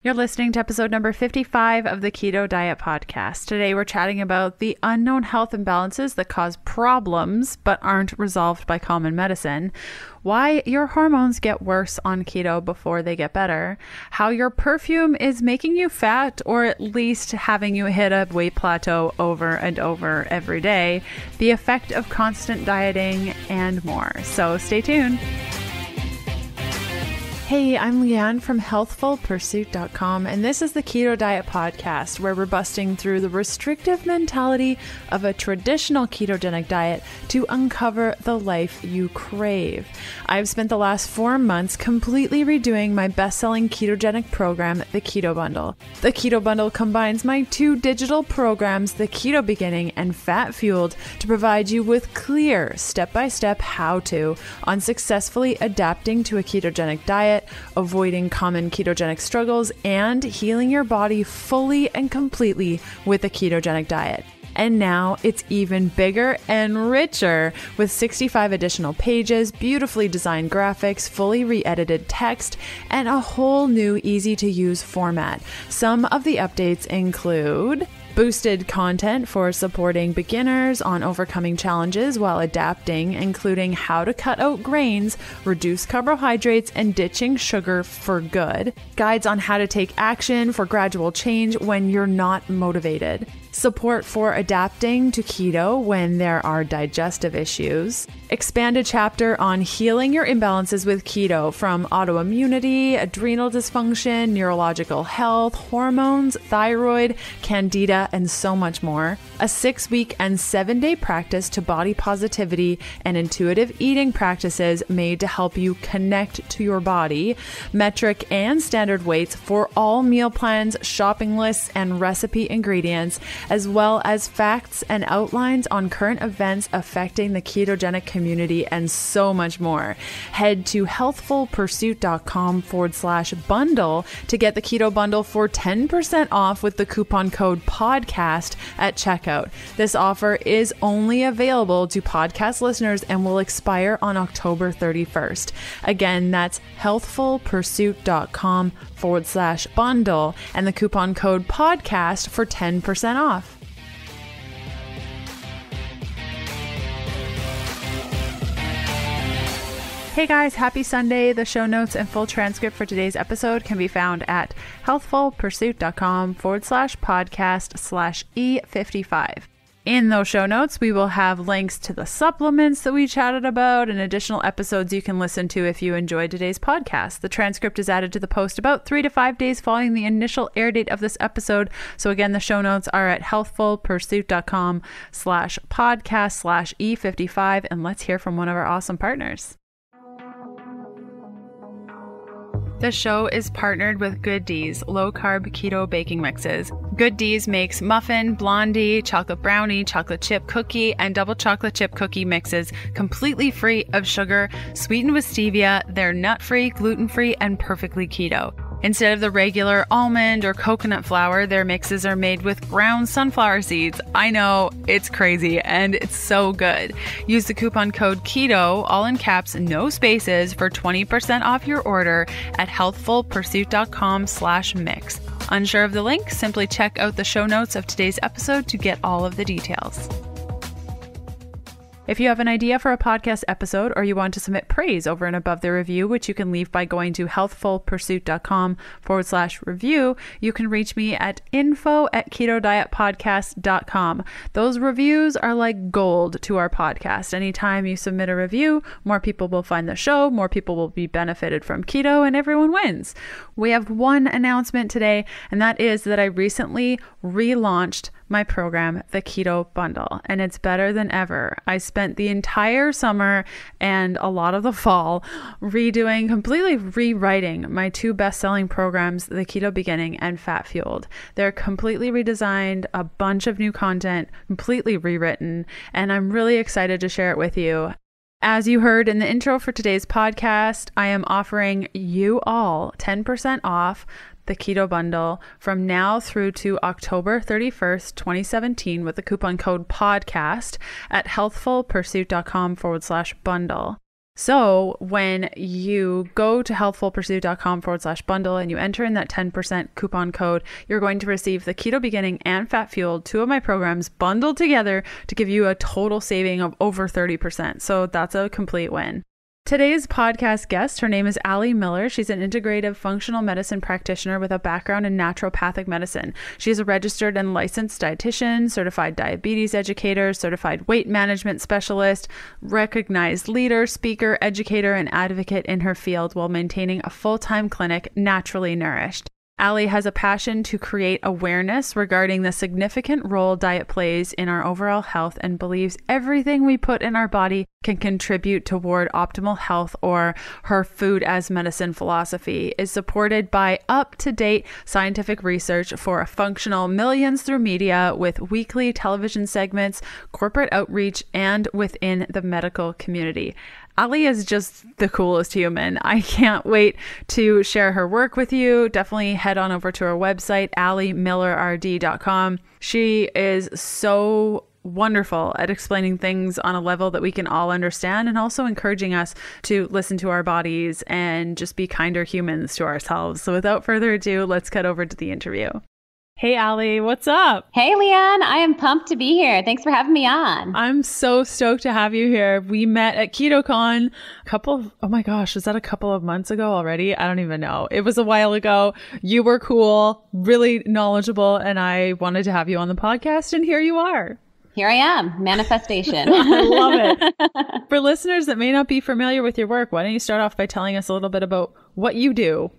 You're listening to episode number 55 of the Keto Diet Podcast. Today we're chatting about the unknown health imbalances that cause problems but aren't resolved by common medicine, why your hormones get worse on keto before they get better, how your perfume is making you fat or at least having you hit a weight plateau over and over every day, the effect of constant dieting, and more. So stay tuned. Hey, I'm Leanne from healthfulpursuit.com, and this is the Keto Diet Podcast, where we're busting through the restrictive mentality of a traditional ketogenic diet to uncover the life you crave. I've spent the last 4 months completely redoing my best-selling ketogenic program, the Keto Bundle. The Keto Bundle combines my 2 digital programs, the Keto Beginning and Fat Fueled, to provide you with clear step-by-step how-to on successfully adapting to a ketogenic diet, avoiding common ketogenic struggles, and healing your body fully and completely with a ketogenic diet. And now it's even bigger and richer with 65 additional pages, beautifully designed graphics, fully re-edited text, and a whole new easy-to-use format. Some of the updates include boosted content for supporting beginners on overcoming challenges while adapting, including how to cut out grains, reduce carbohydrates, and ditching sugar for good. Guides on how to take action for gradual change when you're not motivated. Support for adapting to keto when there are digestive issues. Expanded chapter on healing your imbalances with keto, from autoimmunity, adrenal dysfunction, neurological health, hormones, thyroid, candida, and so much more. A 6-week and 7-day practice to body positivity and intuitive eating practices made to help you connect to your body. Metric and standard weights for all meal plans, shopping lists, and recipe ingredients, as well as facts and outlines on current events affecting the ketogenic community, and so much more. Head to healthfulpursuit.com/bundle to get the Keto Bundle for 10% off with the coupon code PODCAST at checkout. This offer is only available to podcast listeners and will expire on October 31st. Again, that's healthfulpursuit.com/bundle and the coupon code PODCAST for 10% off. Hey guys, happy Sunday. The show notes and full transcript for today's episode can be found at healthfulpursuit.com/podcast/E55. In those show notes, we will have links to the supplements that we chatted about and additional episodes you can listen to if you enjoyed today's podcast. The transcript is added to the post about 3 to 5 days following the initial air date of this episode. So again, the show notes are at healthfulpursuit.com/podcast/E55. And let's hear from one of our awesome partners. The show is partnered with Good D's low-carb keto baking mixes. Good D's makes muffin, blondie, chocolate brownie, chocolate chip cookie, and double chocolate chip cookie mixes completely free of sugar, sweetened with stevia. They're nut-free, gluten-free, and perfectly keto. Instead of the regular almond or coconut flour, their mixes are made with ground sunflower seeds. I know, it's crazy, and it's so good. Use the coupon code KETO, all in caps, no spaces, for 20% off your order at healthfulpursuit.com/mix. Unsure of the link? Simply check out the show notes of today's episode to get all of the details. If you have an idea for a podcast episode or you want to submit praise over and above the review, which you can leave by going to healthfulpursuit.com/review, you can reach me at info@ketodietpodcast.com. Those reviews are like gold to our podcast. Anytime you submit a review, more people will find the show, more people will be benefited from keto, and everyone wins. We have one announcement today, and that is that I recently relaunched my program, the Keto Bundle, and it's better than ever. I spent the entire summer and a lot of the fall completely rewriting my 2 best-selling programs, the Keto Beginning and Fat Fueled. They're completely redesigned, a bunch of new content, completely rewritten, and I'm really excited to share it with you. As you heard in the intro for today's podcast, I am offering you all 10% off the Keto Bundle from now through to October 31st, 2017 with the coupon code PODCAST at healthfulpursuit.com/bundle. So when you go to healthfulpursuit.com/bundle and you enter in that 10% coupon code, you're going to receive the Keto Beginning and Fat Fueled, 2 of my programs bundled together to give you a total saving of over 30%. So that's a complete win. Today's podcast guest, her name is Allie Miller. She's an integrative functional medicine practitioner with a background in naturopathic medicine. She is a registered and licensed dietitian, certified diabetes educator, certified weight management specialist, recognized leader, speaker, educator, and advocate in her field while maintaining a full-time clinic, Naturally Nourished. Allie has a passion to create awareness regarding the significant role diet plays in our overall health and believes everything we put in our body can contribute toward optimal health, or her food as medicine philosophy is supported by up-to-date scientific research for a functional millions through media with weekly television segments, corporate outreach, and within the medical community. Allie is just the coolest human. I can't wait to share her work with you. Definitely head on over to her website, alliemillerrd.com. She is so wonderful at explaining things on a level that we can all understand, and also encouraging us to listen to our bodies and just be kinder humans to ourselves. So without further ado, let's cut over to the interview. Hey, Allie, what's up? Hey, Leanne. I am pumped to be here. Thanks for having me on. I'm so stoked to have you here. We met at KetoCon was that a couple of months ago already? I don't even know. It was a while ago. You were cool, really knowledgeable, and I wanted to have you on the podcast, and here you are. Here I am, manifestation. I love it. For listeners that may not be familiar with your work, why don't you start off by telling us a little bit about what you do?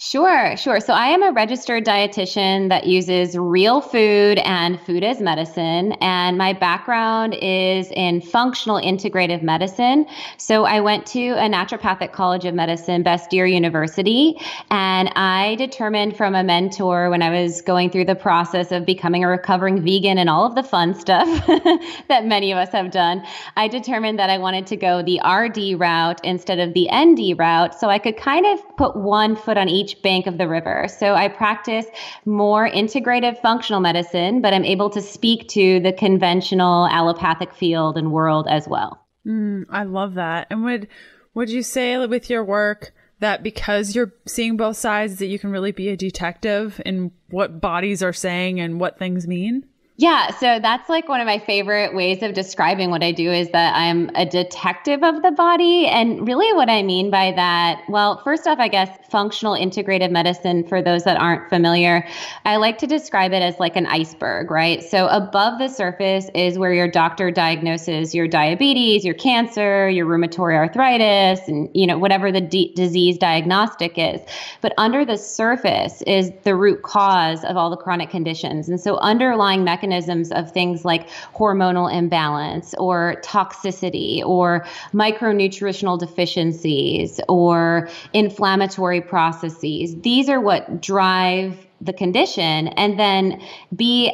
Sure. So I am a registered dietitian that uses real food and food as medicine. And my background is in functional integrative medicine. So I went to a naturopathic college of medicine, Bastyr University. And I determined from a mentor when I was going through the process of becoming a recovering vegan and all of the fun stuff that many of us have done, I determined that I wanted to go the RD route instead of the ND route. So I could kind of put one foot on each bank of the river. So I practice more integrative functional medicine, but I'm able to speak to the conventional allopathic field and world as well. I love that. And would you say with your work that because you're seeing both sides, that you can really be a detective in what bodies are saying and what things mean? Yeah, so that's like one of my favorite ways of describing what I do, is that I'm a detective of the body. And really what I mean by that, well, first off, I guess functional integrative medicine, for those that aren't familiar, I like to describe it as like an iceberg, right? So above the surface is where your doctor diagnoses your diabetes, your cancer, your rheumatoid arthritis, and whatever the disease diagnostic is. But under the surface is the root cause of all the chronic conditions. And so underlying mechanisms of things like hormonal imbalance or toxicity or micronutritional deficiencies or inflammatory processes. These are what drive the condition. And then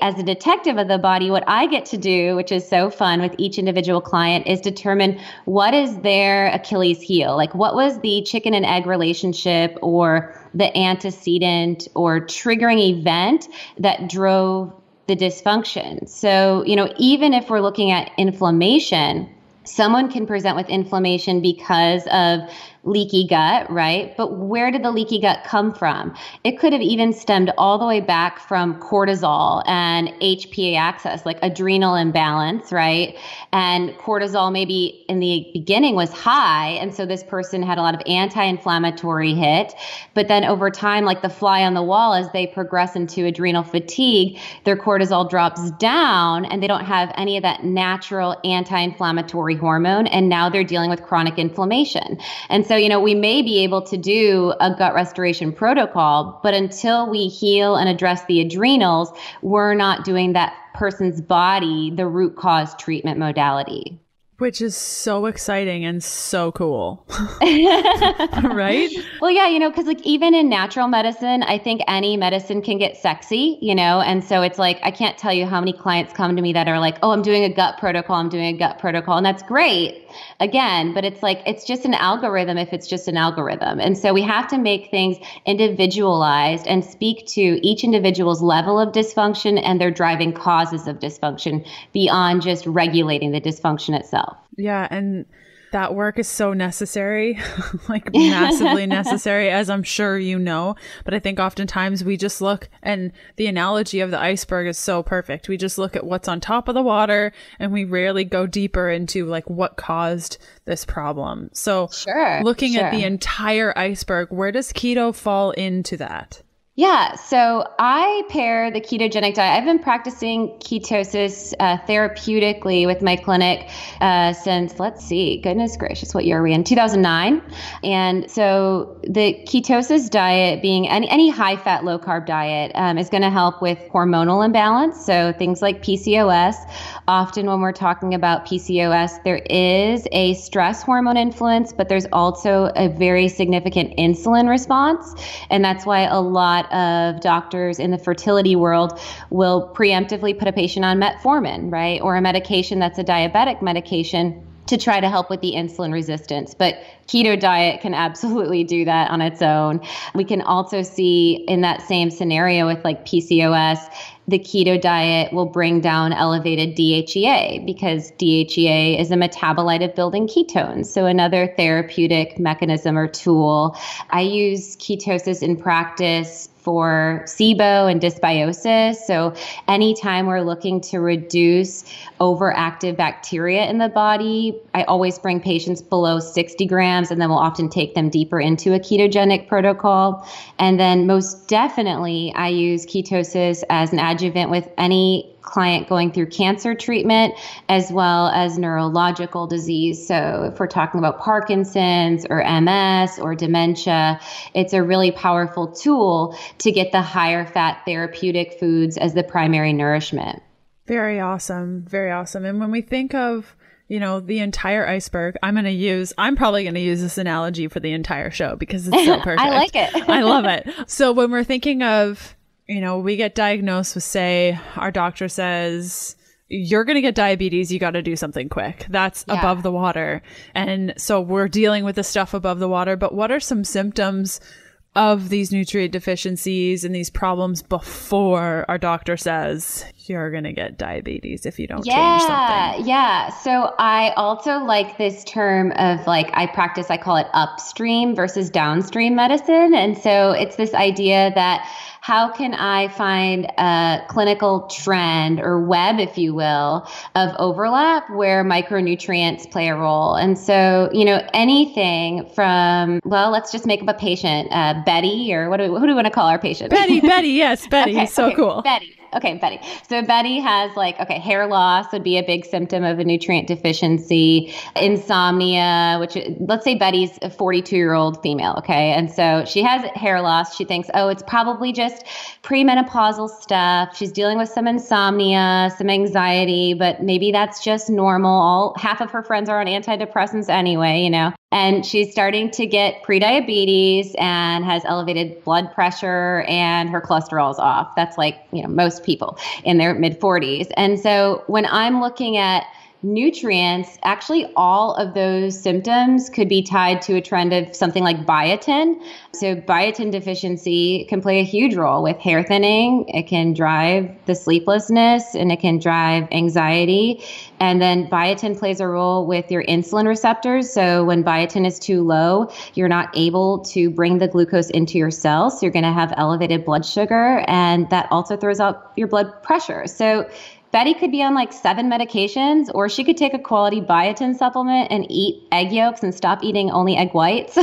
as a detective of the body, what I get to do, which is so fun with each individual client, is determine what is their Achilles heel. Like, what was the chicken and egg relationship or the antecedent or triggering event that drove the dysfunction. So, even if we're looking at inflammation, someone can present with inflammation because of leaky gut, right? But where did the leaky gut come from? It could have even stemmed all the way back from cortisol and HPA axis, like adrenal imbalance, right? And cortisol maybe in the beginning was high. And so this person had a lot of anti-inflammatory hit. But then over time, like the fly on the wall, as they progress into adrenal fatigue, their cortisol drops down and they don't have any of that natural anti-inflammatory hormone. And now they're dealing with chronic inflammation. And so, we may be able to do a gut restoration protocol, but until we heal and address the adrenals, we're not doing that person's body the root cause treatment modality. Which is so exciting and so cool. Right? Well, yeah, because like even in natural medicine, I think any medicine can get sexy, and so it's like, I can't tell you how many clients come to me that are like, oh, I'm doing a gut protocol. And that's great. Again, but it's like, it's just an algorithm if it's just an algorithm. And so we have to make things individualized and speak to each individual's level of dysfunction and their driving causes of dysfunction beyond just regulating the dysfunction itself. Yeah. And That work is so necessary, like massively necessary, as I'm sure you know. But I think oftentimes we just look, and the analogy of the iceberg is so perfect. We just look at what's on top of the water and we rarely go deeper into like what caused this problem. So looking at the entire iceberg, where does keto fall into that? Yeah, so I pair the ketogenic diet. I've been practicing ketosis therapeutically with my clinic since, let's see, goodness gracious, what year are we in? 2009. And so the ketosis diet, being any high-fat, low-carb diet, is going to help with hormonal imbalance. So things like PCOS. Often when we're talking about PCOS, there is a stress hormone influence, but there's also a very significant insulin response. And that's why a lot of doctors in the fertility world will preemptively put a patient on metformin, right? Or a medication that's a diabetic medication to try to help with the insulin resistance. But keto diet can absolutely do that on its own. We can also see in that same scenario with like PCOS, the keto diet will bring down elevated DHEA because DHEA is a metabolite of building ketones. So another therapeutic mechanism or tool. I use ketosis in practice for SIBO and dysbiosis. So anytime we're looking to reduce overactive bacteria in the body, I always bring patients below 60 grams, and then we'll often take them deeper into a ketogenic protocol. And then most definitely, I use ketosis as an adjuvant with any client going through cancer treatment as well as neurological disease. So if we're talking about Parkinson's or MS or dementia, it's a really powerful tool to get the higher fat therapeutic foods as the primary nourishment. Very awesome. Very awesome. And when we think of, you know, the entire iceberg, I'm probably going to use this analogy for the entire show because it's so perfect. I like it. I love it. So when we're thinking of, you know, we get diagnosed with, say, our doctor says, you're going to get diabetes. You got to do something quick. That's above the water. And so we're dealing with the stuff above the water. But what are some symptoms of these nutrient deficiencies and these problems before our doctor says you're going to get diabetes if you don't change something? Yeah. So I also like this term of like, I call it upstream versus downstream medicine. And so it's this idea that how can I find a clinical trend or web, if you will, of overlap where micronutrients play a role? And so, you know, anything from, well, let's just make up a patient, Betty, or who do we want to call our patient? Betty, yes, Betty. Okay, cool. Betty. So Betty has hair loss would be a big symptom of a nutrient deficiency, insomnia, which let's say Betty's a 42-year-old female. Okay. And so she has hair loss. She thinks, oh, it's probably just premenopausal stuff. She's dealing with some insomnia, some anxiety, but maybe that's just normal. Half of her friends are on antidepressants anyway, you know. And she's starting to get prediabetes and has elevated blood pressure and her cholesterol's off. That's like, you know, most people in their mid 40s. And so when I'm looking at nutrients, actually all of those symptoms could be tied to a trend of something like biotin. So biotin deficiency can play a huge role with hair thinning. It can drive the sleeplessness and it can drive anxiety. And then biotin plays a role with your insulin receptors. So when biotin is too low, you're not able to bring the glucose into your cells. So you're going to have elevated blood sugar, and that also throws up your blood pressure. So Betty could be on like 7 medications, or she could take a quality biotin supplement and eat egg yolks and stop eating only egg whites.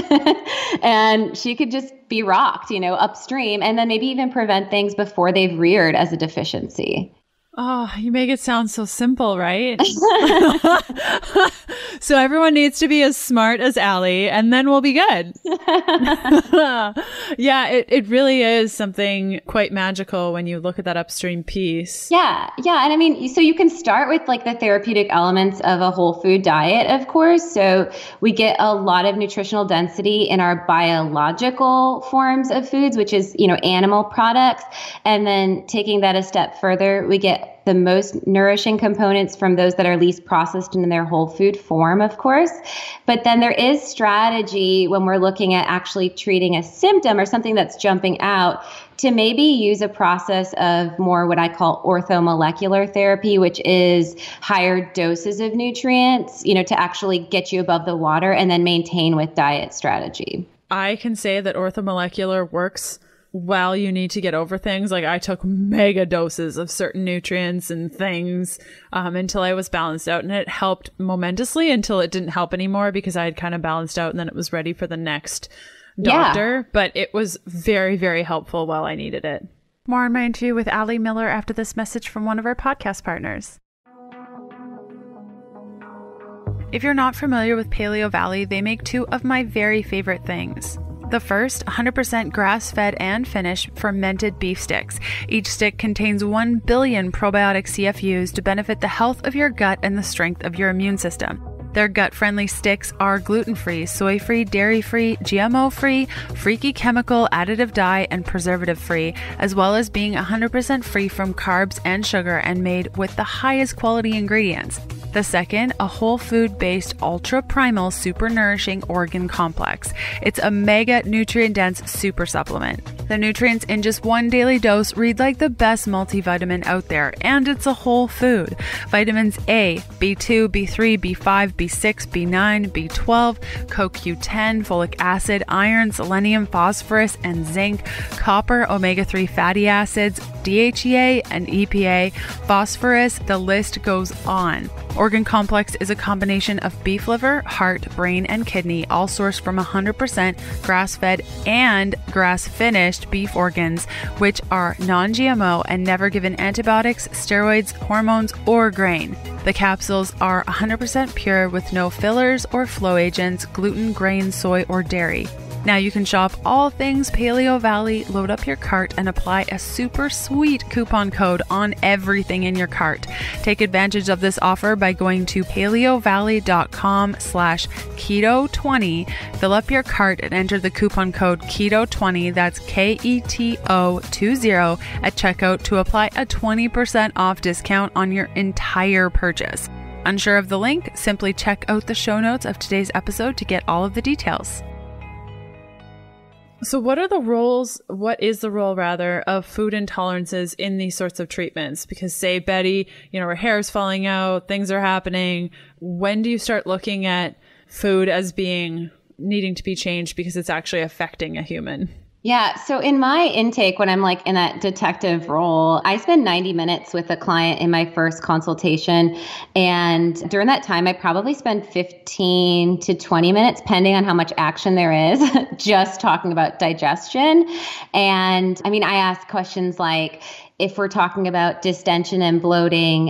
And she could just be rocked, you know, upstream, and then maybe even prevent things before they've reared as a deficiency. Oh, you make it sound so simple, right? So everyone needs to be as smart as Allie, and then we'll be good. Yeah, it really is something quite magical when you look at that upstream piece. Yeah. And I mean, so you can start with like the therapeutic elements of a whole food diet, of course. So we get a lot of nutritional density in our biological forms of foods, which is, you know, animal products. And then taking that a step further, we get get the most nourishing components from those that are least processed in their whole food form, of course. But then there is strategy when we're looking at actually treating a symptom or something that's jumping out to maybe use a process of more what I call orthomolecular therapy, which is higher doses of nutrients, to actually get you above the water and then maintain with diet strategy. I can say that orthomolecular works while you need to get over things. Like I took mega doses of certain nutrients and things until I was balanced out, and it helped momentously until it didn't help anymore because I had kind of balanced out and then it was ready for the next doctor. Yeah. But it was very, very helpful while I needed it. More on my interview with Allie Miller after this message from one of our podcast partners. If you're not familiar with Paleo Valley, they make two of my very favorite things. The first, 100% grass-fed and finished fermented beef sticks. Each stick contains 1 billion probiotic CFUs to benefit the health of your gut and the strength of your immune system. Their gut-friendly sticks are gluten-free, soy-free, dairy-free, GMO-free, freaky chemical, additive dye, and preservative-free, as well as being 100% free from carbs and sugar and made with the highest quality ingredients. The second, a whole food-based ultra primal super nourishing organ complex. It's a mega nutrient-dense super supplement. The nutrients in just one daily dose read like the best multivitamin out there, and it's a whole food. Vitamins A, B2, B3, B5, B6, B9, B12, CoQ10, folic acid, iron, selenium, phosphorus, and zinc, copper, omega-3 fatty acids, DHEA and EPA, phosphorus, the list goes on. Organ Complex is a combination of beef liver, heart, brain, and kidney, all sourced from 100% grass-fed and grass-finished beef organs, which are non-GMO and never given antibiotics, steroids, hormones, or grain. The capsules are 100% pure with no fillers or flow agents, gluten, grain, soy, or dairy. Now you can shop all things Paleo Valley, load up your cart, and apply a super sweet coupon code on everything in your cart. Take advantage of this offer by going to paleovalley.com/keto20, fill up your cart, and enter the coupon code KETO20, that's KETO20 at checkout to apply a 20% off discount on your entire purchase. Unsure of the link? Simply check out the show notes of today's episode to get all of the details. So what is the role of food intolerances in these sorts of treatments? Because say Betty, her hair is falling out, things are happening. When do you start looking at food as needing to be changed because it's actually affecting a human? Yeah. So in my intake, when I'm like in that detective role, I spend 90 minutes with a client in my first consultation. And during that time, I probably spend 15 to 20 minutes, depending on how much action there is, just talking about digestion. And I ask questions like, if we're talking about distension and bloating,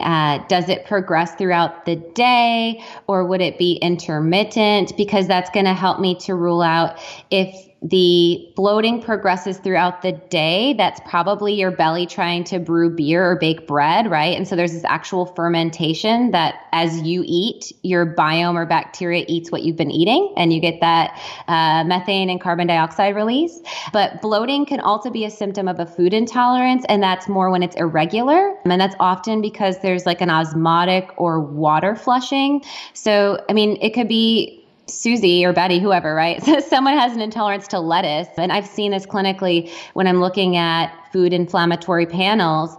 does it progress throughout the day or would it be intermittent? Because that's going to help me to rule out if the bloating progresses throughout the day, that's probably your belly trying to brew beer or bake bread, right? And so there's this actual fermentation that as you eat, your biome or bacteria eats what you've been eating, and you get that methane and carbon dioxide release. But bloating can also be a symptom of a food intolerance, and that's more when it's irregular. And that's often because there's like an osmotic or water flushing. So, it could be Susie or Betty, whoever, right? So someone has an intolerance to lettuce. And I've seen this clinically when I'm looking at food inflammatory panels.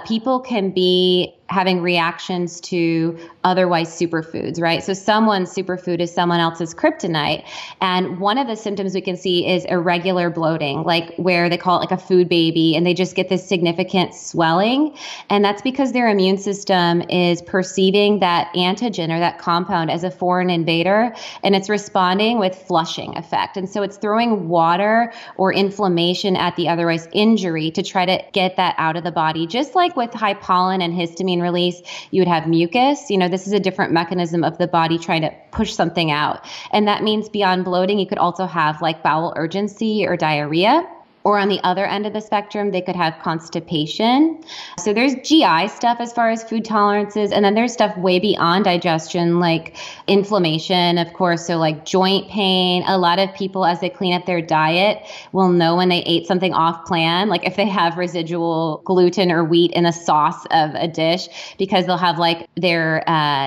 People can be having reactions to otherwise superfoods, right? So someone's superfood is someone else's kryptonite. And one of the symptoms we can see is irregular bloating, like where they call it like a food baby, and they just get this significant swelling. And that's because their immune system is perceiving that antigen or that compound as a foreign invader, and it's responding with flushing effect. And so it's throwing water or inflammation at the otherwise injury to try to get that out of the body. Just like with high pollen and histamine release, you would have mucus. This is a different mechanism of the body trying to push something out. And that means beyond bloating, you could also have like bowel urgency or diarrhea. Or on the other end of the spectrum, they could have constipation. So there's GI stuff as far as food tolerances. And then there's stuff way beyond digestion, like inflammation, of course. So like joint pain. A lot of people, as they clean up their diet, will know when they ate something off plan, like if they have residual gluten or wheat in a sauce of a dish, because they'll have like their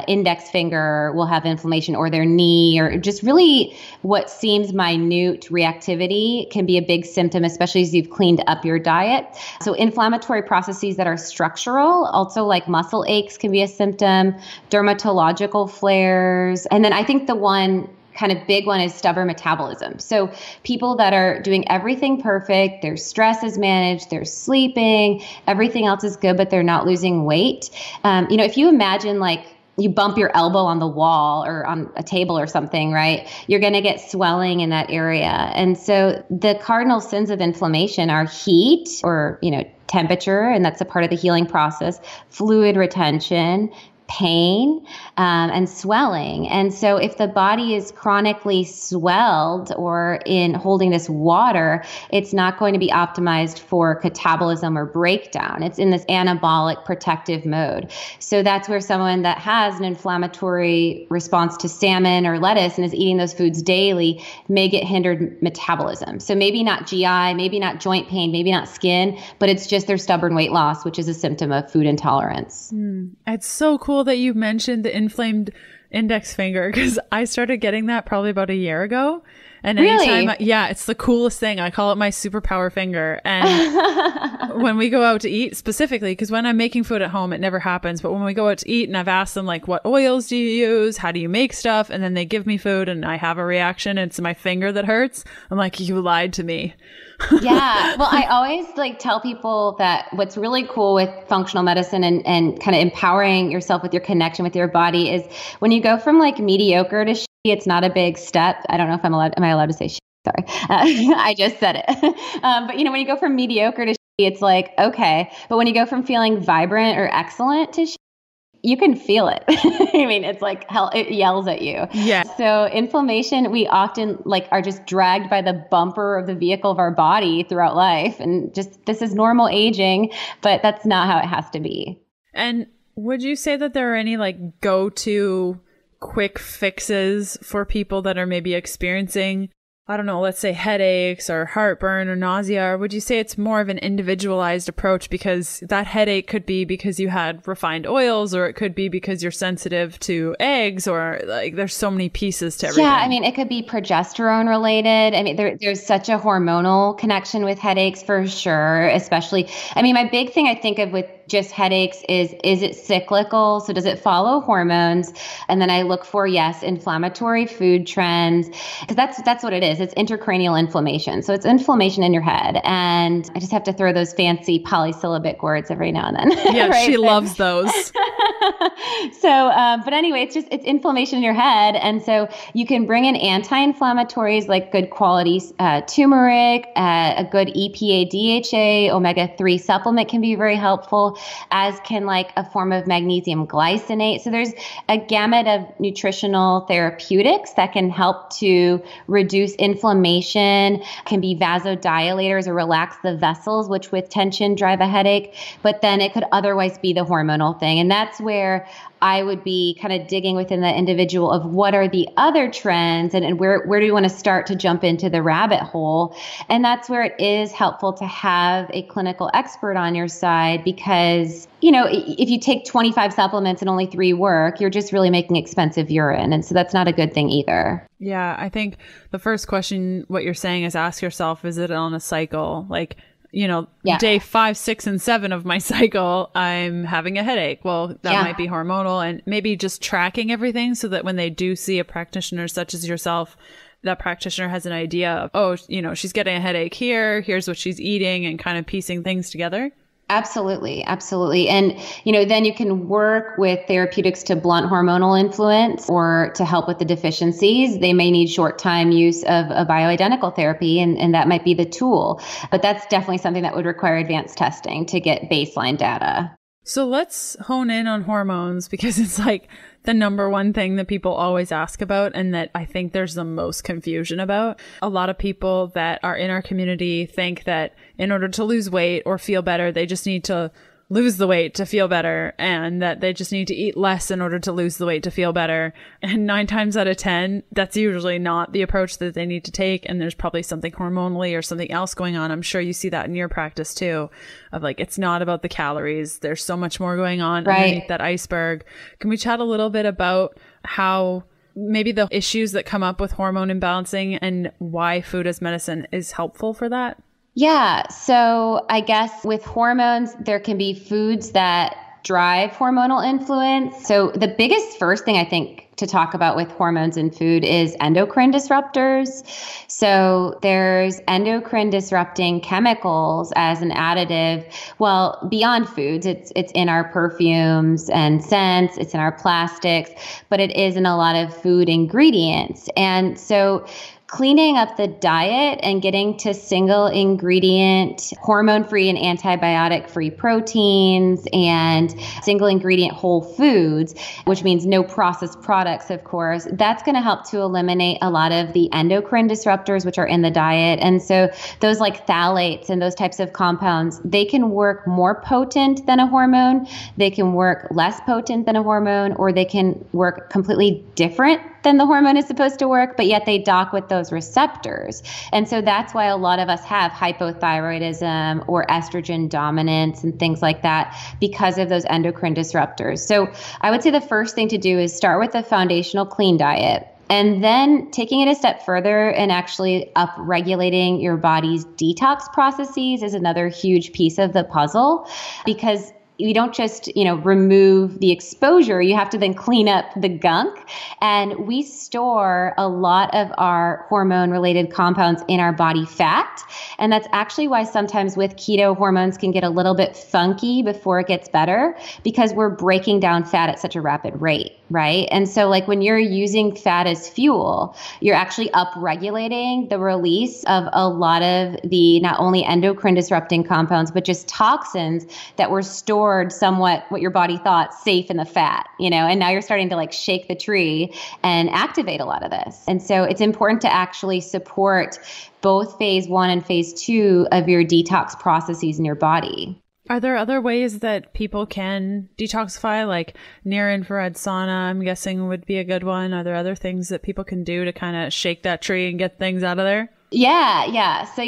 index finger will have inflammation, or their knee, or just really what seems minute reactivity can be a big symptom, especially as you've cleaned up your diet. So inflammatory processes that are structural, also like muscle aches can be a symptom, dermatological flares. And then I think the one kind of big one is stubborn metabolism. So people that are doing everything perfect, their stress is managed, they're sleeping, everything else is good, but they're not losing weight. If you imagine like you bump your elbow on the wall or on a table or something, right? You're going to get swelling in that area. And so the cardinal sins of inflammation are heat or, temperature, and that's a part of the healing process, fluid retention, pain, and swelling. And so if the body is chronically swelled or in holding this water, it's not going to be optimized for catabolism or breakdown. It's in this anabolic protective mode. So that's where someone that has an inflammatory response to salmon or lettuce and is eating those foods daily may get hindered metabolism. So maybe not GI, maybe not joint pain, maybe not skin, but it's just their stubborn weight loss, which is a symptom of food intolerance. It's so cool that you mentioned the inflamed index finger, because I started getting that probably about a year ago. And anytime, it's the coolest thing. I call it my superpower finger. And when we go out to eat specifically, because when I'm making food at home, it never happens. But when we go out to eat and I've asked them like, what oils do you use? How do you make stuff? And then they give me food and I have a reaction. And it's my finger that hurts. I'm like, you lied to me. Yeah. Well, I always tell people that what's really cool with functional medicine and kind of empowering yourself with your connection with your body is when you go from like mediocre to shitty, it's not a big step. I don't know if am I allowed to say shit? Sorry. I just said it. But when you go from mediocre to shitty, it's like, okay. But when you go from feeling vibrant or excellent to shitty, you can feel it. I mean, it's like hell, it yells at you. Yeah. So inflammation, we often are just dragged by the bumper of the vehicle of our body throughout life. And just, this is normal aging, but that's not how it has to be. And would you say that there are any go-to quick fixes for people that are maybe experiencing, I don't know, let's say headaches or heartburn or nausea? Or would you say it's more of an individualized approach, because that headache could be because you had refined oils, or it could be because you're sensitive to eggs, or there's so many pieces to everything? Yeah, I mean, it could be progesterone related. I mean, there's such a hormonal connection with headaches for sure, especially. I mean, my big thing I think of with just headaches is it cyclical? So does it follow hormones? And then I look for, yes, inflammatory food trends, because that's what it is. It's intracranial inflammation. So it's inflammation in your head. And I just have to throw those fancy polysyllabic words every now and then. Yeah, right? She loves those. But anyway, it's inflammation in your head. And so you can bring in anti-inflammatories like good quality turmeric, a good EPA, DHA, omega-3 supplement can be very helpful, as can a form of magnesium glycinate. So there's a gamut of nutritional therapeutics that can help to reduce inflammation, can be vasodilators or relax the vessels, which with tension drive a headache. But then it could otherwise be the hormonal thing. And that's where I would be kind of digging within the individual of what are the other trends and where do you want to start to jump into the rabbit hole. And that's where it is helpful to have a clinical expert on your side, because, if you take 25 supplements and only 3 work, you're just really making expensive urine. And so that's not a good thing either. Yeah, I think the first question, what you're saying is ask yourself, is it on a cycle? Day 5, 6, and 7 of my cycle, I'm having a headache. Well, that might be hormonal, and maybe just tracking everything so that when they do see a practitioner such as yourself, that practitioner has an idea of, she's getting a headache here, here's what she's eating, and kind of piecing things together. Absolutely. Absolutely. And, then you can work with therapeutics to blunt hormonal influence or to help with the deficiencies. They may need short-time use of a bioidentical therapy, and that might be the tool. But that's definitely something that would require advanced testing to get baseline data. So let's hone in on hormones, because it's like the number one thing that people always ask about, and that I think there's the most confusion about. A lot of people that are in our community think that in order to lose weight or feel better, they just need to lose the weight to feel better, and that they just need to eat less in order to lose the weight to feel better. And 9 times out of 10, that's usually not the approach that they need to take. And there's probably something hormonally or something else going on. I'm sure you see that in your practice too, of like, it's not about the calories. There's so much more going on underneath that iceberg. Can we chat a little bit about how maybe the issues that come up with hormone imbalancing and why food as medicine is helpful for that? Yeah. So I guess with hormones, there can be foods that drive hormonal influence. So the biggest first thing I think to talk about with hormones in food is endocrine disruptors. So there's endocrine disrupting chemicals as an additive. Well, beyond foods, it's in our perfumes and scents, it's in our plastics, but it is in a lot of food ingredients. And so cleaning up the diet and getting to single ingredient, hormone-free and antibiotic-free proteins and single ingredient whole foods, which means no processed products, of course, that's going to help to eliminate a lot of the endocrine disruptors which are in the diet. And so those like phthalates and those types of compounds, they can work more potent than a hormone, they can work less potent than a hormone, or they can work completely different than the hormone is supposed to work, but yet they dock with those receptors. And so that's why a lot of us have hypothyroidism or estrogen dominance and things like that because of those endocrine disruptors. So I would say the first thing to do is start with a foundational clean diet. And then taking it a step further and actually up-regulating your body's detox processes is another huge piece of the puzzle, because you don't just, remove the exposure, you have to then clean up the gunk. And we store a lot of our hormone related compounds in our body fat. And that's actually why sometimes with keto, hormones can get a little bit funky before it gets better, because we're breaking down fat at such a rapid rate, right? And so like when you're using fat as fuel, you're actually up-regulating the release of a lot of the not only endocrine disrupting compounds, but just toxins that were stored somewhat what your body thought safe in the fat, and now you're starting to like shake the tree and activate a lot of this. And so it's important to actually support both phase 1 and phase 2 of your detox processes in your body. Are there other ways that people can detoxify, like near infrared sauna, I'm guessing would be a good one? Are there other things that people can do to kind of shake that tree and get things out of there? Yeah. So,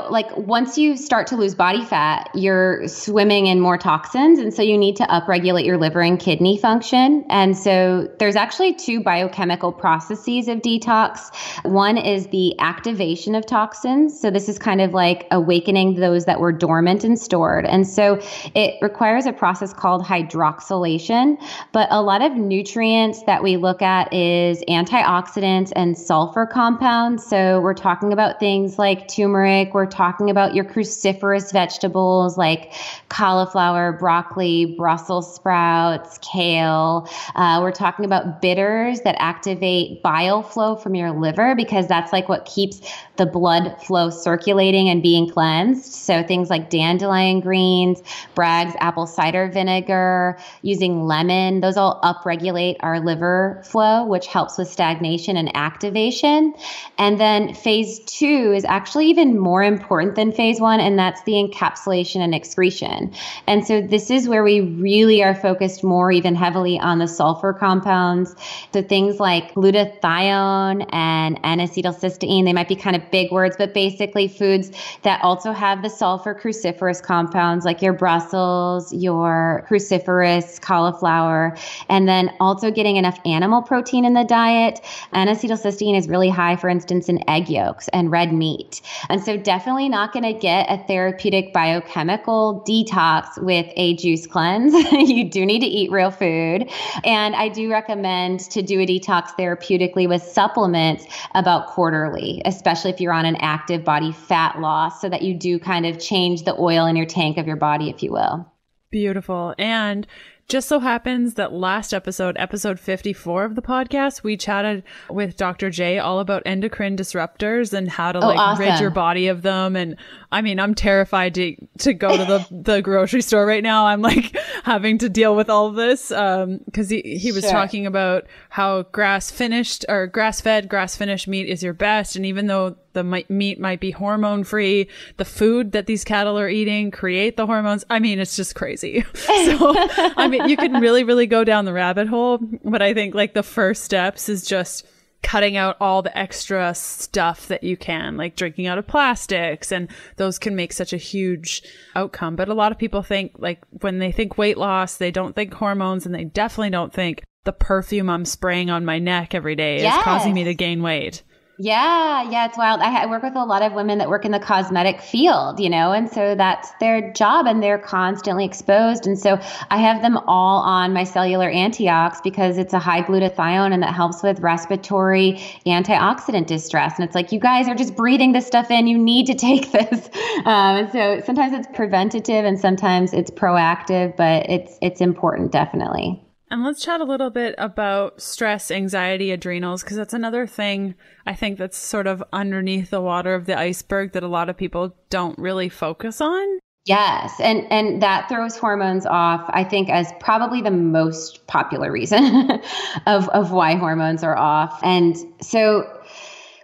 like once you start to lose body fat, you're swimming in more toxins. And so you need to upregulate your liver and kidney function. And so there's actually 2 biochemical processes of detox. One is the activation of toxins. So this is kind of like awakening those that were dormant and stored. And so it requires a process called hydroxylation. But a lot of nutrients that we look at is antioxidants and sulfur compounds. So we're talking about things like turmeric. We're talking about your cruciferous vegetables like cauliflower, broccoli, Brussels sprouts, kale. We're talking about bitters that activate bile flow from your liver, because that's like what keeps the blood flow circulating and being cleansed. So things like dandelion greens, Bragg's apple cider vinegar, using lemon, those all upregulate our liver flow, which helps with stagnation and activation. And then phase 2 is actually even more important than phase 1, and that's the encapsulation and excretion. And so this is where we really are focused more even heavily on the sulfur compounds. So things like glutathione and N-acetylcysteine, they might be kind of big words, but basically foods that also have the sulfur cruciferous compounds like your Brussels, your cruciferous cauliflower, and then also getting enough animal protein in the diet. N-acetylcysteine is really high, for instance, in egg yolks and red meat. And so definitely not going to get a therapeutic biochemical detox with a juice cleanse. You do need to eat real food. And I do recommend to do a detox therapeutically with supplements about quarterly, especially if you're on an active body fat loss, so that you do kind of change the oil in your tank of your body, if you will. Beautiful. And just so happens that last episode 54 of the podcast, we chatted with Dr. J all about endocrine disruptors and how to awesome. rid your body of them. And I mean, I'm terrified to go to the grocery store right now. I'm like, having to deal with all of this. Cause he was talking about how grass-fed, grass-finished meat is your best. And even though the meat might be hormone free, the food that these cattle are eating create the hormones. I mean, it's just crazy. So, I mean, you can really, really go down the rabbit hole, but I think like the first steps is just cutting out all the extra stuff that you can, like drinking out of plastics, and those can make such a huge outcome. But a lot of people think, like, when they think weight loss, they don't think hormones, and they definitely don't think the perfume I'm spraying on my neck every day is causing me to gain weight. Yeah, it's wild. I work with a lot of women that work in the cosmetic field, and so that's their job, and they're constantly exposed. And so I have them all on my cellular antiox because it's a high glutathione, and that helps with respiratory antioxidant distress. And it's like, you guys are just breathing this stuff in. You need to take this. And so sometimes it's preventative and sometimes it's proactive, but it's important, definitely. And let's chat a little bit about stress, anxiety, adrenals, because that's another thing I think that's sort of underneath the water of the iceberg that a lot of people don't really focus on. Yes. And that throws hormones off, I think, as probably the most popular reason of why hormones are off. And so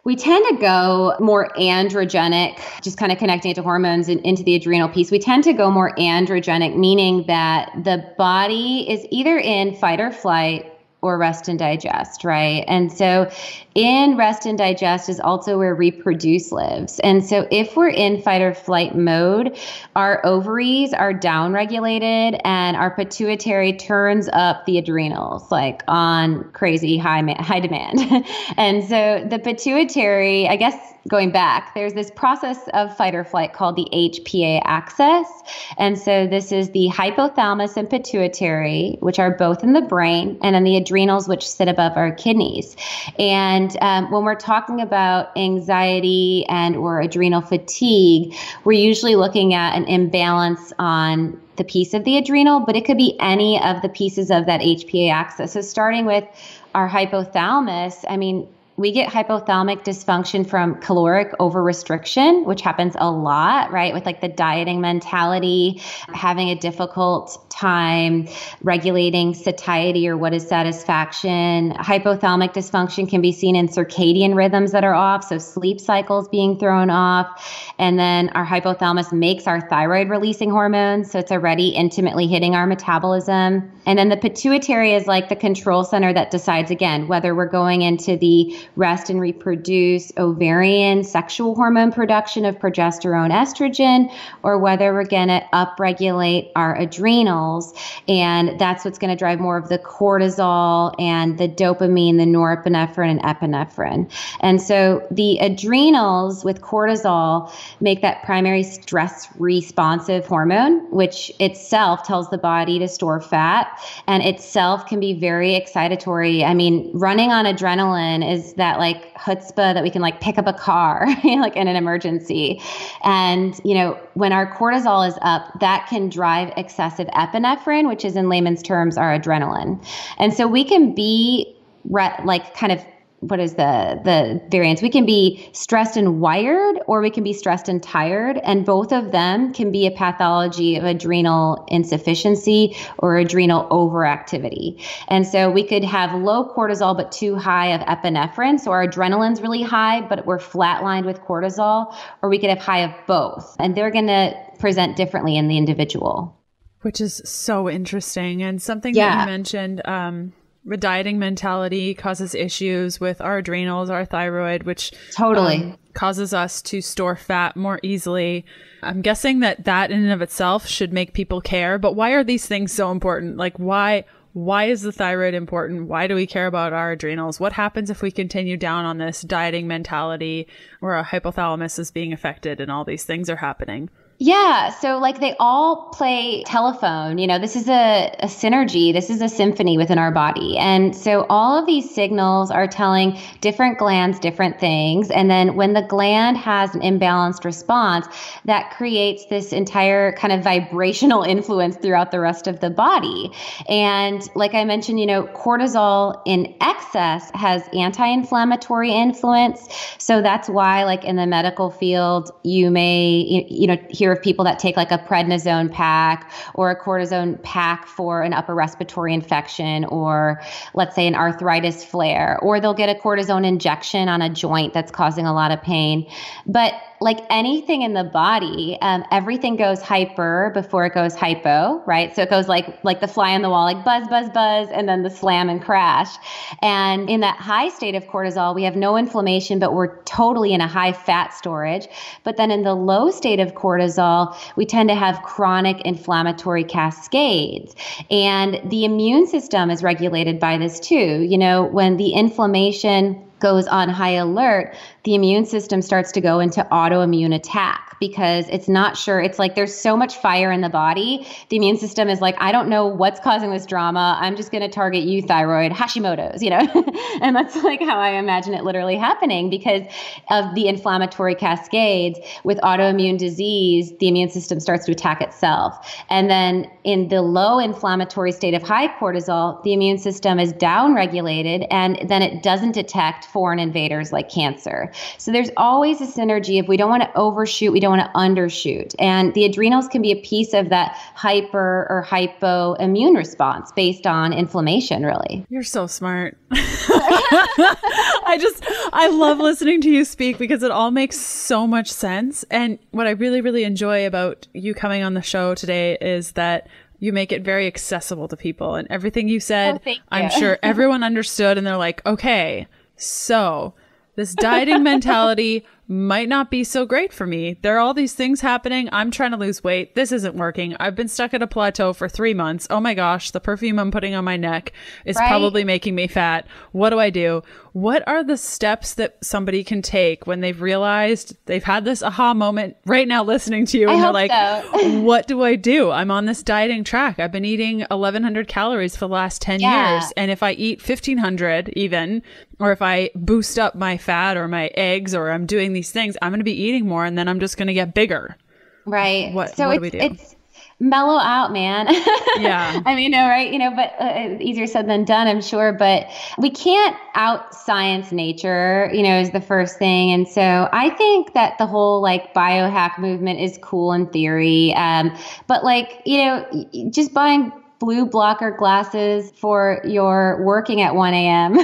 we tend to go more androgenic, just kind of connecting it to hormones and into the adrenal piece. We tend to go more androgenic, meaning that the body is either in fight or flight or rest and digest, right? And so in rest and digest is also where reproduce lives. And so if we're in fight or flight mode, our ovaries are downregulated and our pituitary turns up the adrenals, like on crazy high demand. And so the pituitary, I guess, going back, there's this process of fight or flight called the HPA axis. And so this is the hypothalamus and pituitary, which are both in the brain, and then the adrenals, which sit above our kidneys. And when we're talking about anxiety and or adrenal fatigue, we're usually looking at an imbalance on the piece of the adrenal, but it could be any of the pieces of that HPA axis. So starting with our hypothalamus, I mean, we get hypothalamic dysfunction from caloric over-restriction, which happens a lot, right? With like the dieting mentality, having a difficult time regulating satiety or what is satisfaction. Hypothalamic dysfunction can be seen in circadian rhythms that are off, so sleep cycles being thrown off. And then our hypothalamus makes our thyroid releasing hormones, so it's already intimately hitting our metabolism. And then the pituitary is like the control center that decides, again, whether we're going into the rest and reproduce ovarian sexual hormone production of progesterone, estrogen, or whether we're going to upregulate our adrenals. And that's what's going to drive more of the cortisol and the dopamine, the norepinephrine and epinephrine. And so the adrenals with cortisol make that primary stress responsive hormone, which itself tells the body to store fat, and itself can be very excitatory. I mean, running on adrenaline is that like chutzpah that we can like pick up a car, like in an emergency. And, when our cortisol is up, that can drive excessive epinephrine, which is in layman's terms, our adrenaline. And so we can be what is the variance? We can be stressed and wired, or we can be stressed and tired. And both of them can be a pathology of adrenal insufficiency or adrenal overactivity. And so we could have low cortisol, but too high of epinephrine. So our adrenaline's really high, but we're flatlined with cortisol, or we could have high of both. And they're going to present differently in the individual. Which is so interesting. And something that you mentioned, the dieting mentality causes issues with our adrenals, our thyroid, which totally causes us to store fat more easily. I'm guessing that in and of itself should make people care. But why are these things so important? Like, why is the thyroid important? Why do we care about our adrenals? What happens if we continue down on this dieting mentality where our hypothalamus is being affected and all these things are happening? Yeah. So like they all play telephone, this is a synergy. This is a symphony within our body. And so all of these signals are telling different glands different things. And then when the gland has an imbalanced response, that creates this entire kind of vibrational influence throughout the rest of the body. And like I mentioned, cortisol in excess has anti-inflammatory influence. So that's why like in the medical field, you may, hear of people that take like a prednisone pack or a cortisone pack for an upper respiratory infection, or let's say an arthritis flare, or they'll get a cortisone injection on a joint that's causing a lot of pain. But like anything in the body, everything goes hyper before it goes hypo, right? So it goes like the fly on the wall, like buzz, buzz, buzz, and then the slam and crash. And in that high state of cortisol, we have no inflammation, but we're totally in a high fat storage. But then in the low state of cortisol, we tend to have chronic inflammatory cascades. And the immune system is regulated by this too. You know, when the inflammation goes on high alert, the immune system starts to go into autoimmune attack because it's not sure. It's like there's so much fire in the body. The immune system is like, I don't know what's causing this drama. I'm just going to target you, thyroid, Hashimoto's, you know? And that's like how I imagine it literally happening because of the inflammatory cascades. With autoimmune disease, the immune system starts to attack itself. And then in the low inflammatory state of high cortisol, the immune system is downregulated and then it doesn't detect foreign invaders like cancer. So there's always a synergy. If we don't want to overshoot, we don't want to undershoot. And the adrenals can be a piece of that hyper or hypo immune response based on inflammation, really. You're so smart. I love listening to you speak because it all makes so much sense. And what I really, really enjoy about you coming on the show today is that you make it very accessible to people. And everything you said, I'm sure everyone understood. And they're like, okay, so this dieting mentality might not be so great for me. There are all these things happening. I'm trying to lose weight. This isn't working. I've been stuck at a plateau for 3 months. Oh my gosh, the perfume I'm putting on my neck is probably making me fat. What do I do? What are the steps that somebody can take when they've realized they've had this aha moment right now listening to you and they're like, what do I do? I'm on this dieting track. I've been eating 1,100 calories for the last 10 years. And if I eat 1,500 even, or if I boost up my fat or my eggs, or I'm doing these things, I'm going to be eating more and then I'm just going to get bigger. Right. What do we do? It's mellow out, man. Yeah. I mean, right. You know, but easier said than done, I'm sure. But we can't out science nature, you know, is the first thing. And so I think that the whole like biohack movement is cool in theory. But like, you know, just buying blue blocker glasses for your working at 1 a.m.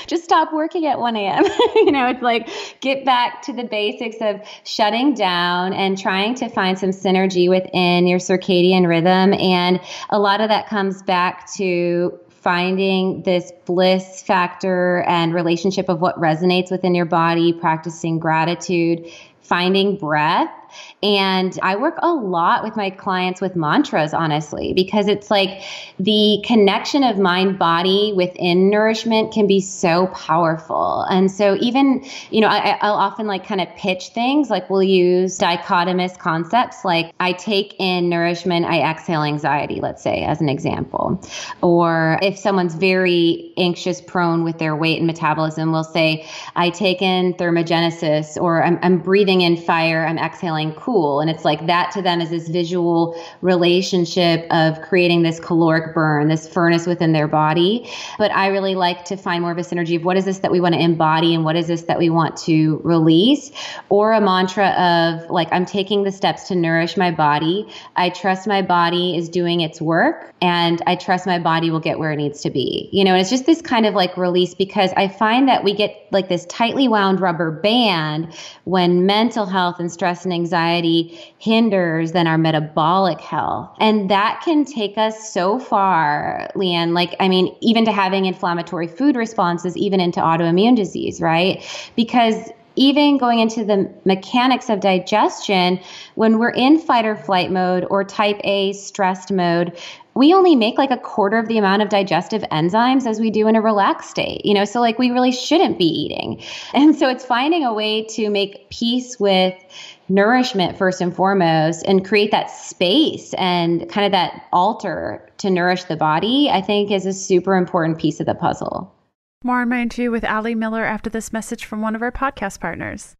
Just stop working at 1 a.m. You know, it's like get back to the basics of shutting down and trying to find some synergy within your circadian rhythm. And a lot of that comes back to finding this bliss factor and relationship of what resonates within your body, practicing gratitude, finding breath. And I work a lot with my clients with mantras, honestly, because it's like the connection of mind body within nourishment can be so powerful. And so even, you know, I'll often like kind of pitch things like we'll use dichotomous concepts like I take in nourishment, I exhale anxiety, let's say, as an example. Or if someone's very anxious prone with their weight and metabolism, we'll say I take in thermogenesis, or I'm breathing in fire, I'm exhaling cool. And it's like that to them is this visual relationship of creating this caloric burn, this furnace within their body. But I really like to find more of a synergy of what is this that we want to embody and what is this that we want to release, or a mantra of like, I'm taking the steps to nourish my body. I trust my body is doing its work and I trust my body will get where it needs to be. You know, and it's just this kind of like release, because I find that we get like this tightly wound rubber band when mental health and stress and anxiety hinders then our metabolic health. And that can take us so far, Leanne, like, I mean, even to having inflammatory food responses, even into autoimmune disease, right? Because even going into the mechanics of digestion, when we're in fight or flight mode or type A stressed mode, we only make like a quarter of the amount of digestive enzymes as we do in a relaxed state, you know, so like we really shouldn't be eating. And so it's finding a way to make peace with nourishment first and foremost and create that space and kind of that altar to nourish the body, I think is a super important piece of the puzzle. More on my interview with Ali Miller after this message from one of our podcast partners.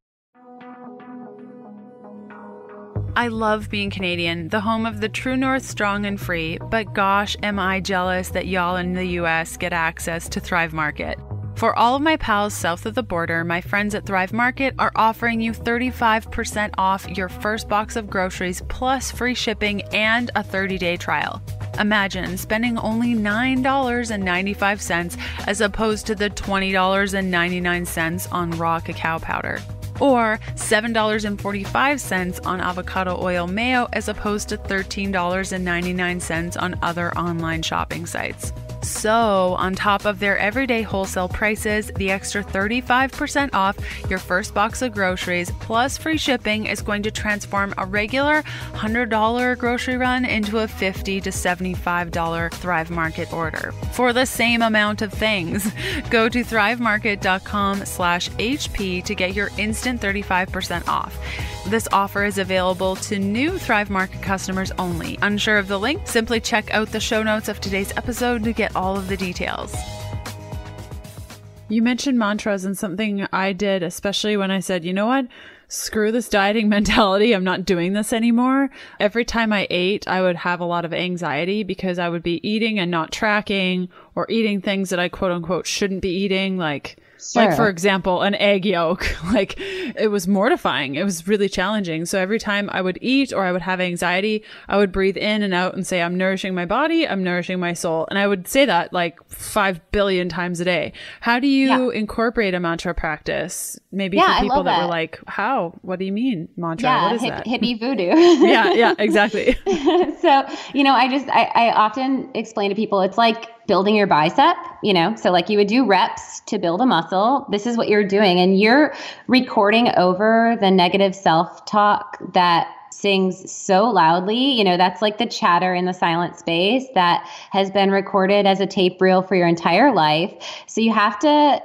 I love being Canadian, the home of the True North Strong and Free, but gosh, am I jealous that y'all in the US get access to Thrive Market. For all of my pals south of the border, my friends at Thrive Market are offering you 35% off your first box of groceries plus free shipping and a 30-day trial. Imagine spending only $9.95 as opposed to the $20.99 on raw cacao powder, or $7.45 on avocado oil mayo as opposed to $13.99 on other online shopping sites. So, on top of their everyday wholesale prices, the extra 35% off your first box of groceries plus free shipping is going to transform a regular $100 grocery run into a $50 to $75 Thrive Market order for the same amount of things. Go to thrivemarket.com/HP to get your instant 35% off. This offer is available to new Thrive Market customers only. Unsure of the link? Simply check out the show notes of today's episode to get all of the details. You mentioned mantras, and something I did, especially when I said, you know what? Screw this dieting mentality. I'm not doing this anymore. Every time I ate, I would have a lot of anxiety because I would be eating and not tracking, or eating things that I quote unquote shouldn't be eating, like for example, an egg yolk. Like, it was mortifying. It was really challenging. So every time I would eat or I would have anxiety, I would breathe in and out and say, I'm nourishing my body, I'm nourishing my soul. And I would say that like 5 billion times a day. How do you incorporate a mantra practice? Maybe for people that were like, how? What do you mean mantra? What is that? Hippie voodoo. Yeah, exactly. So, I often explain to people, it's like building your bicep, so like you would do reps to build a muscle. This is what you're doing. And you're recording over the negative self-talk that sings so loudly. That's like the chatter in the silent space that has been recorded as a tape reel for your entire life. So you have to,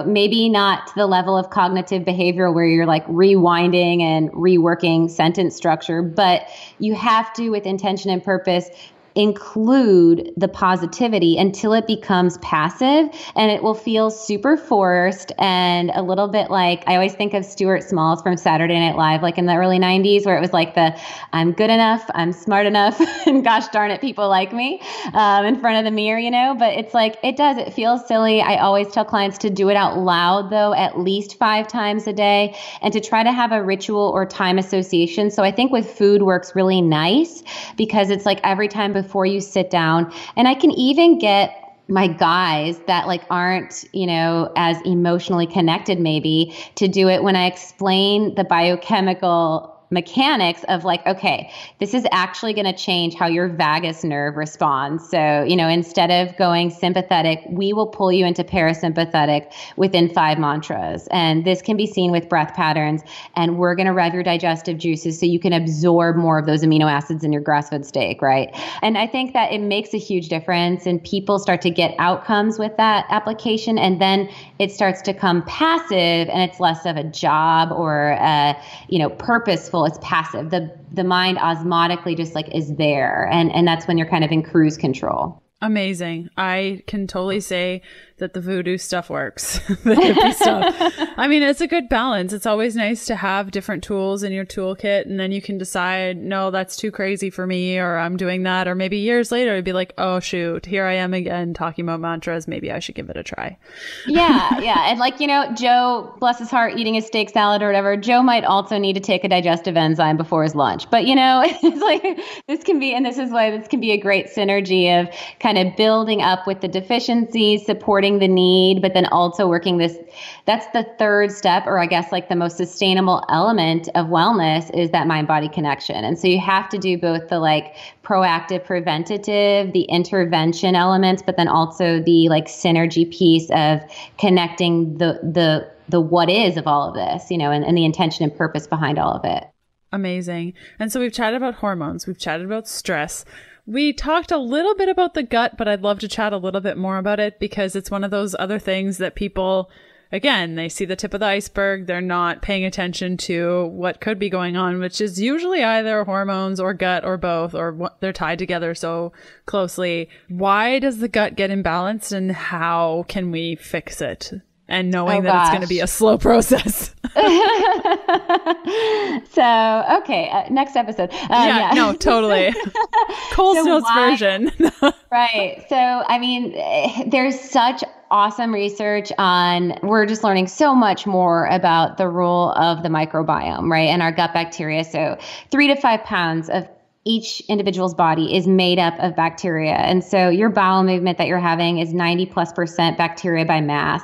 maybe not to the level of cognitive behavior where you're like rewinding and reworking sentence structure, but you have to, with intention and purpose, include the positivity until it becomes passive, and it will feel super forced and a little bit like, I always think of Stuart Smalls from Saturday Night Live, like in the early 90s, where it was like I'm good enough, I'm smart enough, and gosh darn it, people like me in front of the mirror, but it's like, it feels silly. I always tell clients to do it out loud though, at least 5 times a day, and to try to have a ritual or time association. So I think with food works really nice because it's like every time before you sit down, and I can even get my guys that like aren't, as emotionally connected maybe, to do it when I explain the biochemical mechanics of like, okay, this is actually going to change how your vagus nerve responds. So, instead of going sympathetic, we will pull you into parasympathetic within 5 mantras. And this can be seen with breath patterns. And we're going to rev your digestive juices so you can absorb more of those amino acids in your grass-fed steak, right? And I think that it makes a huge difference, and people start to get outcomes with that application. And then it starts to come passive, and it's less of a job or purposeful. It's passive. The mind osmotically just like is there. And that's when you're kind of in cruise control. Amazing. I can totally say that the voodoo stuff works. The hippie stuff. I mean, it's a good balance. It's always nice to have different tools in your toolkit, and then you can decide, no, that's too crazy for me, or I'm doing that. Or maybe years later, it'd be like, oh, shoot, here I am again talking about mantras. Maybe I should give it a try. Yeah. And like, Joe, bless his heart, eating his steak salad or whatever, Joe might also need to take a digestive enzyme before his lunch. But, it's like, this can be a great synergy of kind of building up with the deficiencies, supporting the need, but then also working this. That's the third step, or I guess like the most sustainable element of wellness, is that mind-body connection. And so you have to do both the like proactive, preventative, the intervention elements, but then also the like synergy piece of connecting the what is of all of this, and the intention and purpose behind all of it. Amazing. And so we've chatted about hormones, we've chatted about stress. We talked a little bit about the gut, but I'd love to chat a little bit more about it because it's one of those other things that people, again, they see the tip of the iceberg. They're not paying attention to what could be going on, which is usually either hormones or gut or both, or what they're tied together so closely. Why does the gut get imbalanced, and how can we fix it? And knowing that it's going to be a slow process. So, okay, next episode. No, totally. Cole Snow's version. Right. So, I mean, there's such awesome research we're just learning so much more about the role of the microbiome, right? And our gut bacteria. So 3 to 5 pounds of each individual's body is made up of bacteria. And so your bowel movement that you're having is 90+% bacteria by mass.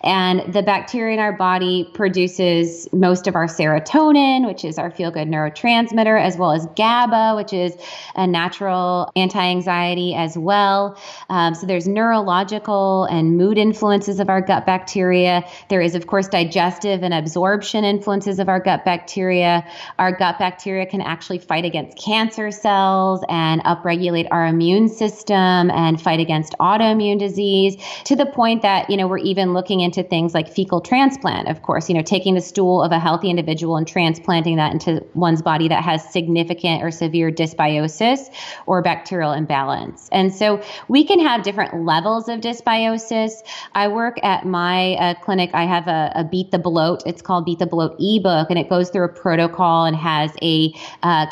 And the bacteria in our body produces most of our serotonin, which is our feel-good neurotransmitter, as well as GABA, which is a natural anti-anxiety as well. So there's neurological and mood influences of our gut bacteria. There is, of course, digestive and absorption influences of our gut bacteria. Our gut bacteria can actually fight against cancer cells and upregulate our immune system and fight against autoimmune disease, to the point that, we're even looking into things like fecal transplant, of course, taking the stool of a healthy individual and transplanting that into one's body that has significant or severe dysbiosis or bacterial imbalance. And so we can have different levels of dysbiosis. I work at my clinic. I have a Beat the Bloat. It's called Beat the Bloat ebook, and it goes through a protocol and has a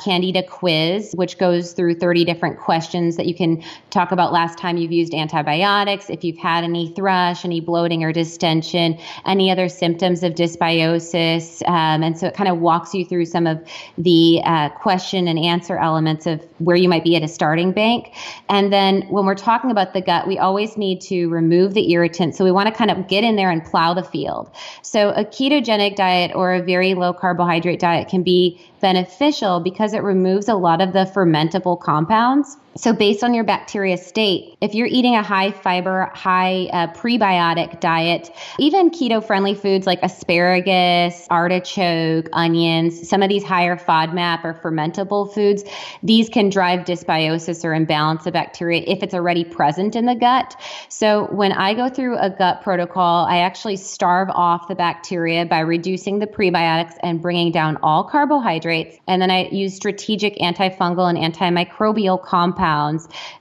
Candida quiz, which goes through 30 different questions that you can talk about last time you've used antibiotics, if you've had any thrush, any bloating or distension, any other symptoms of dysbiosis. And so it kind of walks you through some of the question and answer elements of where you might be at a starting bank. And then when we're talking about the gut, we always need to remove the irritants. So we want to kind of get in there and plow the field. So a ketogenic diet or a very low carbohydrate diet can be beneficial because it removes a lot of the fermentable compounds. So based on your bacteria state, if you're eating a high fiber, high prebiotic diet, even keto-friendly foods like asparagus, artichoke, onions, some of these higher FODMAP or fermentable foods, these can drive dysbiosis or imbalance of bacteria if it's already present in the gut. So when I go through a gut protocol, I actually starve off the bacteria by reducing the prebiotics and bringing down all carbohydrates. And then I use strategic antifungal and antimicrobial compounds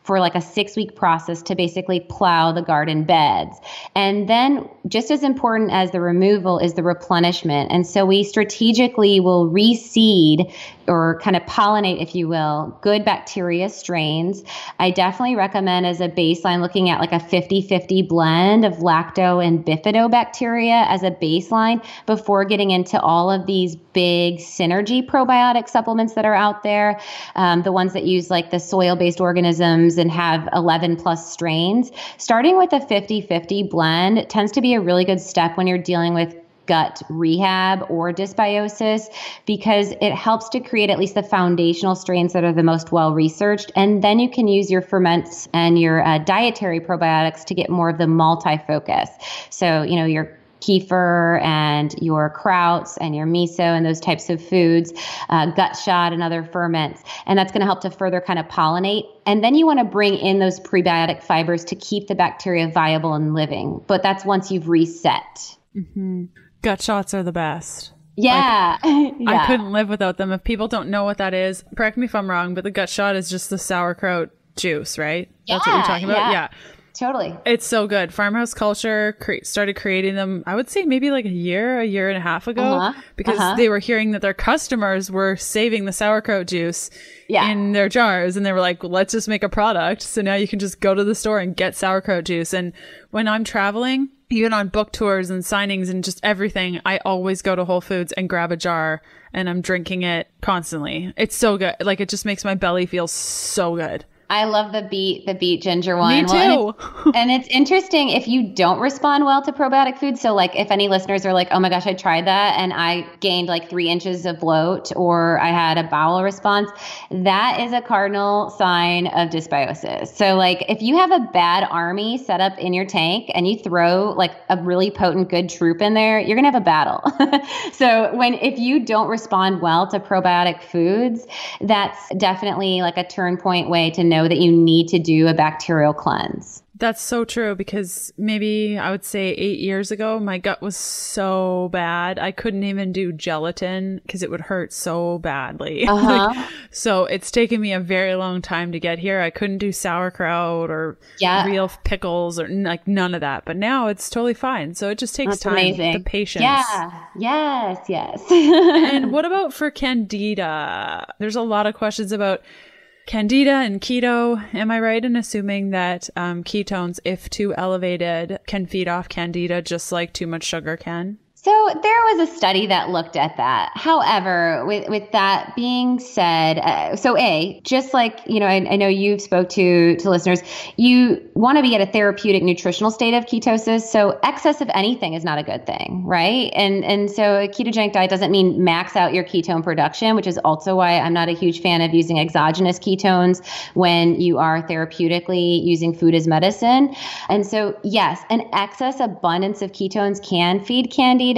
for like a 6-week process to basically plow the garden beds. And then just as important as the removal is the replenishment. And so we strategically will reseed or kind of pollinate, if you will, good bacteria strains. I definitely recommend as a baseline looking at like a 50-50 blend of lacto and bifidobacteria as a baseline before getting into all of these big synergy probiotic supplements that are out there, the ones that use like the soil-based organisms and have 11 plus strains. Starting with a 50-50 blend tends to be a really good step when you're dealing with gut rehab or dysbiosis, because it helps to create at least the foundational strains that are the most well-researched. And then you can use your ferments and your dietary probiotics to get more of the multi-focus. So, your kefir and your krauts and your miso and those types of foods, gut shot and other ferments. And that's going to help to further kind of pollinate. And then you want to bring in those prebiotic fibers to keep the bacteria viable and living. But that's once you've reset. Mm-hmm. Gut shots are the best. Yeah. I couldn't live without them. If people don't know what that is, correct me if I'm wrong, but the gut shot is just the sauerkraut juice, right? Yeah, That's what you're talking about? Yeah. Totally. It's so good. Farmhouse Culture started creating them, I would say maybe like a year and a half ago, because they were hearing that their customers were saving the sauerkraut juice in their jars. And they were like, well, let's just make a product. So now you can just go to the store and get sauerkraut juice. And when I'm traveling, even on book tours and signings and just everything, I always go to Whole Foods and grab a jar and I'm drinking it constantly. It's so good. Like, it just makes my belly feel so good. I love the beet ginger one. Me too. And it's interesting if you don't respond well to probiotic foods. So like if any listeners are like, oh my gosh, I tried that and I gained like 3 inches of bloat or I had a bowel response, that is a cardinal sign of dysbiosis. So like if you have a bad army set up in your tank and you throw like a really potent good troop in there, you're going to have a battle. So if you don't respond well to probiotic foods, that's definitely like a turn point way to know that you need to do a bacterial cleanse. That's so true, because maybe I would say 8 years ago, my gut was so bad. I couldn't even do gelatin because it would hurt so badly. So it's taken me a very long time to get here. I couldn't do sauerkraut or real pickles or like none of that. But now it's totally fine. So it just takes time. Amazing. The patience. Yeah. Yes. And what about for candida? There's a lot of questions about Candida and keto. Am I right in assuming that ketones, if too elevated, can feed off candida just like too much sugar can? So there was a study that looked at that. However, with that being said, just like, I know you've spoke to listeners, you want to be at a therapeutic nutritional state of ketosis. So excess of anything is not a good thing, right? And so a ketogenic diet doesn't mean max out your ketone production, which is also why I'm not a huge fan of using exogenous ketones when you are therapeutically using food as medicine. And so yes, an excess abundance of ketones can feed candida.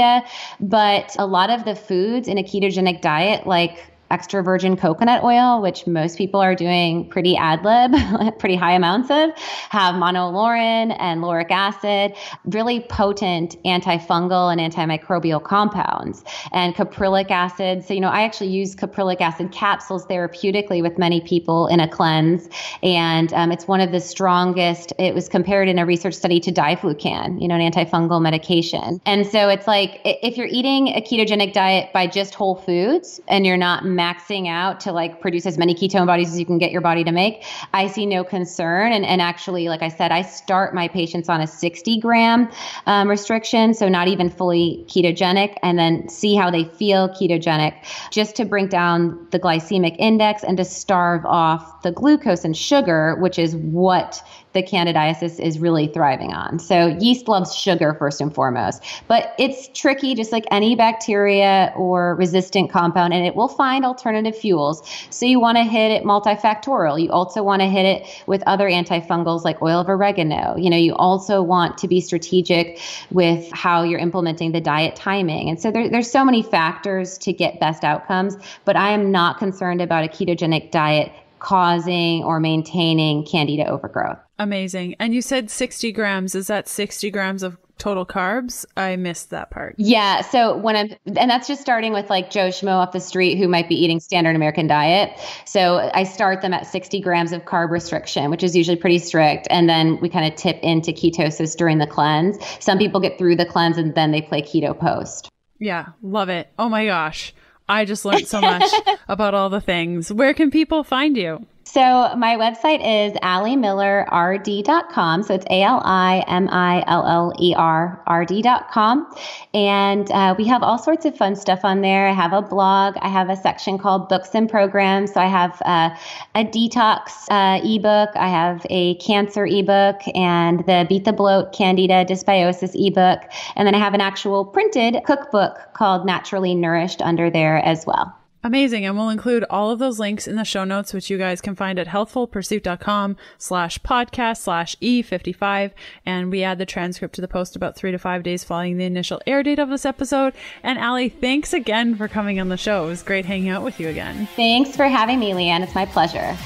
But a lot of the foods in a ketogenic diet, like extra virgin coconut oil, which most people are doing pretty ad lib, pretty high amounts of, have monolaurin and lauric acid, really potent antifungal and antimicrobial compounds, and caprylic acid. So, I actually use caprylic acid capsules therapeutically with many people in a cleanse. And it's one of the strongest. It was compared in a research study to diflucan, an antifungal medication. And so it's like, if you're eating a ketogenic diet by just whole foods and you're not maxing out to like produce as many ketone bodies as you can get your body to make, I see no concern. And actually, like I said, I start my patients on a 60 gram restriction, so not even fully ketogenic, and then see how they feel ketogenic, just to bring down the glycemic index and to starve off the glucose and sugar, which is what the candidiasis is really thriving on. So yeast loves sugar first and foremost, but it's tricky, just like any bacteria or resistant compound, and it will find alternative fuels. So you want to hit it multifactorial. You also want to hit it with other antifungals like oil of oregano. You also want to be strategic with how you're implementing the diet timing. And so there's so many factors to get best outcomes, but I am not concerned about a ketogenic diet causing or maintaining candida overgrowth. Amazing. And you said 60 grams. Is that 60 grams of total carbs? I missed that part. Yeah. So and that's just starting with like Joe Schmo off the street who might be eating standard American diet. So I start them at 60 grams of carb restriction, which is usually pretty strict. And then we kind of tip into ketosis during the cleanse. Some people get through the cleanse and then they play keto post. Yeah. Love it. Oh my gosh. I just learned so much about all the things. Where can people find you? So my website is alimillerrd.com. So it's ALIMILLERRD.com. And we have all sorts of fun stuff on there. I have a blog. I have a section called Books and Programs. So I have a detox ebook. I have a cancer ebook and the Beat the Bloat Candida Dysbiosis ebook. And then I have an actual printed cookbook called Naturally Nourished under there as well. Amazing. And we'll include all of those links in the show notes, which you guys can find at healthfulpursuit.com/podcast/E55. And we add the transcript to the post about 3 to 5 days following the initial air date of this episode. And Allie, thanks again for coming on the show. It was great hanging out with you again. Thanks for having me, Leanne. It's my pleasure.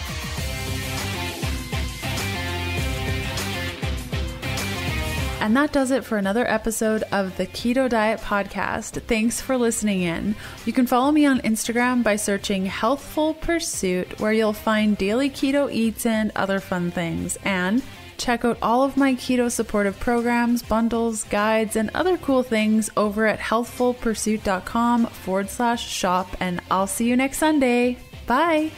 And that does it for another episode of the Keto Diet Podcast. Thanks for listening in. You can follow me on Instagram by searching Healthful Pursuit, where you'll find daily keto eats and other fun things. And check out all of my keto supportive programs, bundles, guides, and other cool things over at healthfulpursuit.com/shop. And I'll see you next Sunday. Bye.